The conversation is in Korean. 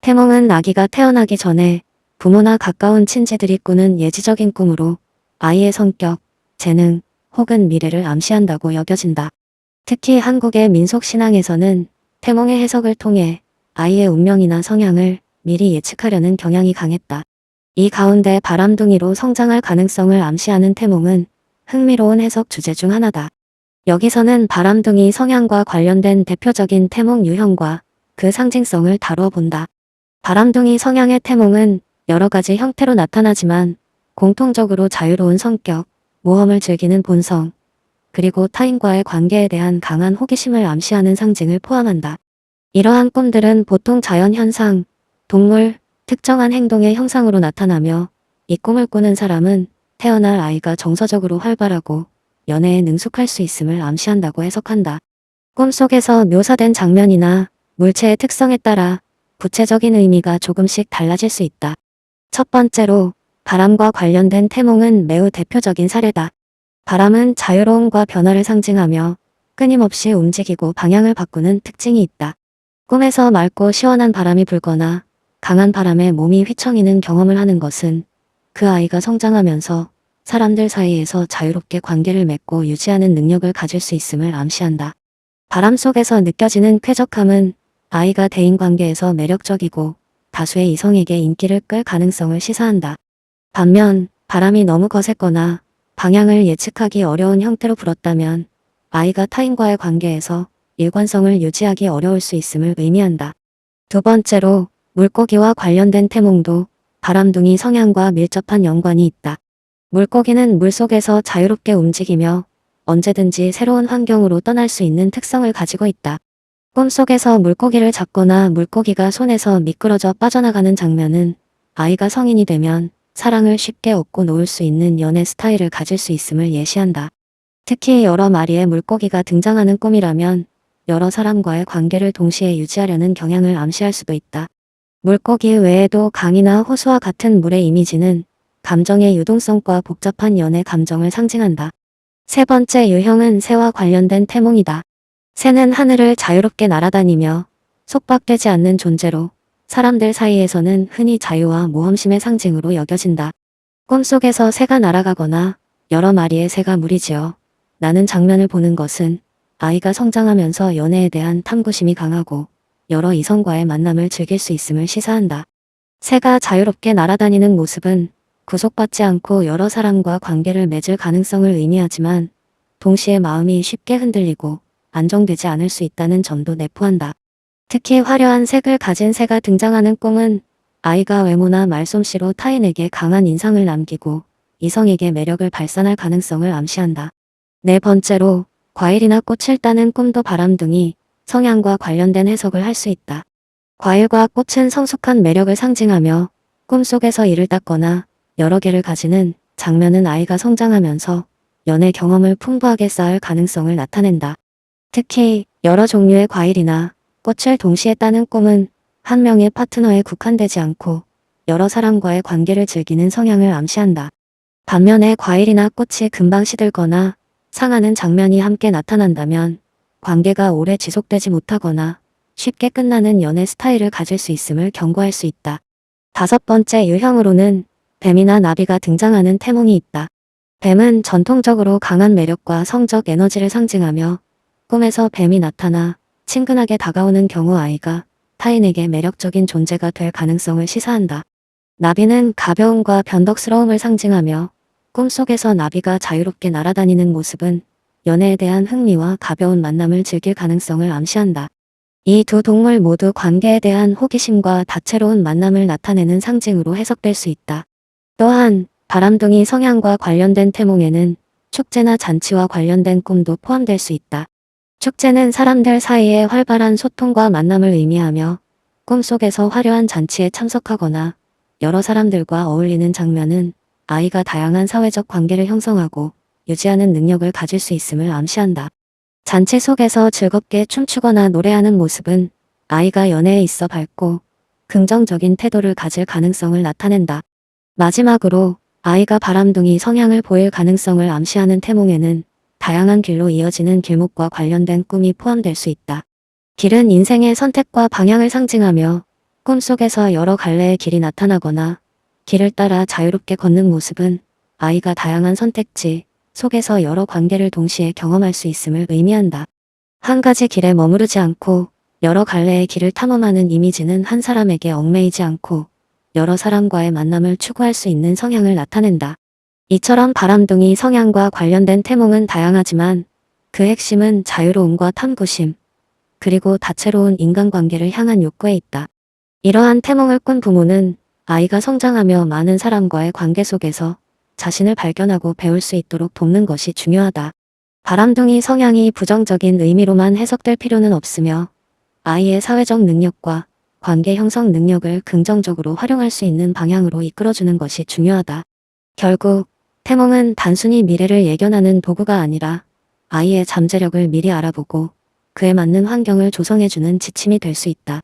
태몽은 아기가 태어나기 전에 부모나 가까운 친지들이 꾸는 예지적인 꿈으로 아이의 성격, 재능 혹은 미래를 암시한다고 여겨진다. 특히 한국의 민속신앙에서는 태몽의 해석을 통해 아이의 운명이나 성향을 미리 예측하려는 경향이 강했다. 이 가운데 바람둥이로 성장할 가능성을 암시하는 태몽은 흥미로운 해석 주제 중 하나다. 여기서는 바람둥이 성향과 관련된 대표적인 태몽 유형과 그 상징성을 다루어 본다. 바람둥이 성향의 태몽은 여러 가지 형태로 나타나지만 공통적으로 자유로운 성격, 모험을 즐기는 본성, 그리고 타인과의 관계에 대한 강한 호기심을 암시하는 상징을 포함한다. 이러한 꿈들은 보통 자연현상, 동물, 특정한 행동의 형상으로 나타나며 이 꿈을 꾸는 사람은 태어날 아이가 정서적으로 활발하고 연애에 능숙할 수 있음을 암시한다고 해석한다. 꿈속에서 묘사된 장면이나 물체의 특성에 따라 구체적인 의미가 조금씩 달라질 수 있다. 첫 번째로 바람과 관련된 태몽은 매우 대표적인 사례다. 바람은 자유로움과 변화를 상징하며 끊임없이 움직이고 방향을 바꾸는 특징이 있다. 꿈에서 맑고 시원한 바람이 불거나 강한 바람에 몸이 휘청이는 경험을 하는 것은 그 아이가 성장하면서 사람들 사이에서 자유롭게 관계를 맺고 유지하는 능력을 가질 수 있음을 암시한다. 바람 속에서 느껴지는 쾌적함은 아이가 대인관계에서 매력적이고 다수의 이성에게 인기를 끌 가능성을 시사한다. 반면 바람이 너무 거셌거나 방향을 예측하기 어려운 형태로 불었다면 아이가 타인과의 관계에서 일관성을 유지하기 어려울 수 있음을 의미한다. 두 번째로 물고기와 관련된 태몽도 바람둥이 성향과 밀접한 연관이 있다. 물고기는 물속에서 자유롭게 움직이며 언제든지 새로운 환경으로 떠날 수 있는 특성을 가지고 있다. 꿈속에서 물고기를 잡거나 물고기가 손에서 미끄러져 빠져나가는 장면은 아이가 성인이 되면 사랑을 쉽게 얻고 놓을 수 있는 연애 스타일을 가질 수 있음을 예시한다. 특히 여러 마리의 물고기가 등장하는 꿈이라면 여러 사람과의 관계를 동시에 유지하려는 경향을 암시할 수도 있다. 물고기 외에도 강이나 호수와 같은 물의 이미지는 감정의 유동성과 복잡한 연애 감정을 상징한다. 세 번째 유형은 새와 관련된 태몽이다. 새는 하늘을 자유롭게 날아다니며 속박되지 않는 존재로 사람들 사이에서는 흔히 자유와 모험심의 상징으로 여겨진다. 꿈속에서 새가 날아가거나 여러 마리의 새가 무리지어 나는 장면을 보는 것은 아이가 성장하면서 연애에 대한 탐구심이 강하고 여러 이성과의 만남을 즐길 수 있음을 시사한다. 새가 자유롭게 날아다니는 모습은 구속받지 않고 여러 사람과 관계를 맺을 가능성을 의미하지만 동시에 마음이 쉽게 흔들리고 안정되지 않을 수 있다는 점도 내포한다. 특히 화려한 색을 가진 새가 등장하는 꿈은 아이가 외모나 말솜씨로 타인에게 강한 인상을 남기고 이성에게 매력을 발산할 가능성을 암시한다. 네 번째로 과일이나 꽃을 따는 꿈도 바람둥이 성향과 관련된 해석을 할 수 있다. 과일과 꽃은 성숙한 매력을 상징하며 꿈속에서 이를 땄거나 여러 개를 가지는 장면은 아이가 성장하면서 연애 경험을 풍부하게 쌓을 가능성을 나타낸다. 특히 여러 종류의 과일이나 꽃을 동시에 따는 꿈은 한 명의 파트너에 국한되지 않고 여러 사람과의 관계를 즐기는 성향을 암시한다. 반면에 과일이나 꽃이 금방 시들거나 상하는 장면이 함께 나타난다면 관계가 오래 지속되지 못하거나 쉽게 끝나는 연애 스타일을 가질 수 있음을 경고할 수 있다. 다섯 번째 유형으로는 뱀이나 나비가 등장하는 태몽이 있다. 뱀은 전통적으로 강한 매력과 성적 에너지를 상징하며 꿈에서 뱀이 나타나 친근하게 다가오는 경우 아이가 타인에게 매력적인 존재가 될 가능성을 시사한다. 나비는 가벼움과 변덕스러움을 상징하며 꿈속에서 나비가 자유롭게 날아다니는 모습은 연애에 대한 흥미와 가벼운 만남을 즐길 가능성을 암시한다. 이 두 동물 모두 관계에 대한 호기심과 다채로운 만남을 나타내는 상징으로 해석될 수 있다. 또한 바람둥이 성향과 관련된 태몽에는 축제나 잔치와 관련된 꿈도 포함될 수 있다. 축제는 사람들 사이의 활발한 소통과 만남을 의미하며 꿈속에서 화려한 잔치에 참석하거나 여러 사람들과 어울리는 장면은 아이가 다양한 사회적 관계를 형성하고 유지하는 능력을 가질 수 있음을 암시한다. 잔치 속에서 즐겁게 춤추거나 노래하는 모습은 아이가 연애에 있어 밝고 긍정적인 태도를 가질 가능성을 나타낸다. 마지막으로 아이가 바람둥이 성향을 보일 가능성을 암시하는 태몽에는 다양한 길로 이어지는 길목과 관련된 꿈이 포함될 수 있다. 길은 인생의 선택과 방향을 상징하며 꿈속에서 여러 갈래의 길이 나타나거나 길을 따라 자유롭게 걷는 모습은 아이가 다양한 선택지 속에서 여러 관계를 동시에 경험할 수 있음을 의미한다. 한 가지 길에 머무르지 않고 여러 갈래의 길을 탐험하는 이미지는 한 사람에게 얽매이지 않고 여러 사람과의 만남을 추구할 수 있는 성향을 나타낸다. 이처럼 바람둥이 성향과 관련된 태몽은 다양하지만 그 핵심은 자유로움과 탐구심, 그리고 다채로운 인간관계를 향한 욕구에 있다. 이러한 태몽을 꾼 부모는 아이가 성장하며 많은 사람과의 관계 속에서 자신을 발견하고 배울 수 있도록 돕는 것이 중요하다. 바람둥이 성향이 부정적인 의미로만 해석될 필요는 없으며 아이의 사회적 능력과 관계 형성 능력을 긍정적으로 활용할 수 있는 방향으로 이끌어주는 것이 중요하다. 결국 태몽은 단순히 미래를 예견하는 도구가 아니라 아이의 잠재력을 미리 알아보고 그에 맞는 환경을 조성해주는 지침이 될 수 있다.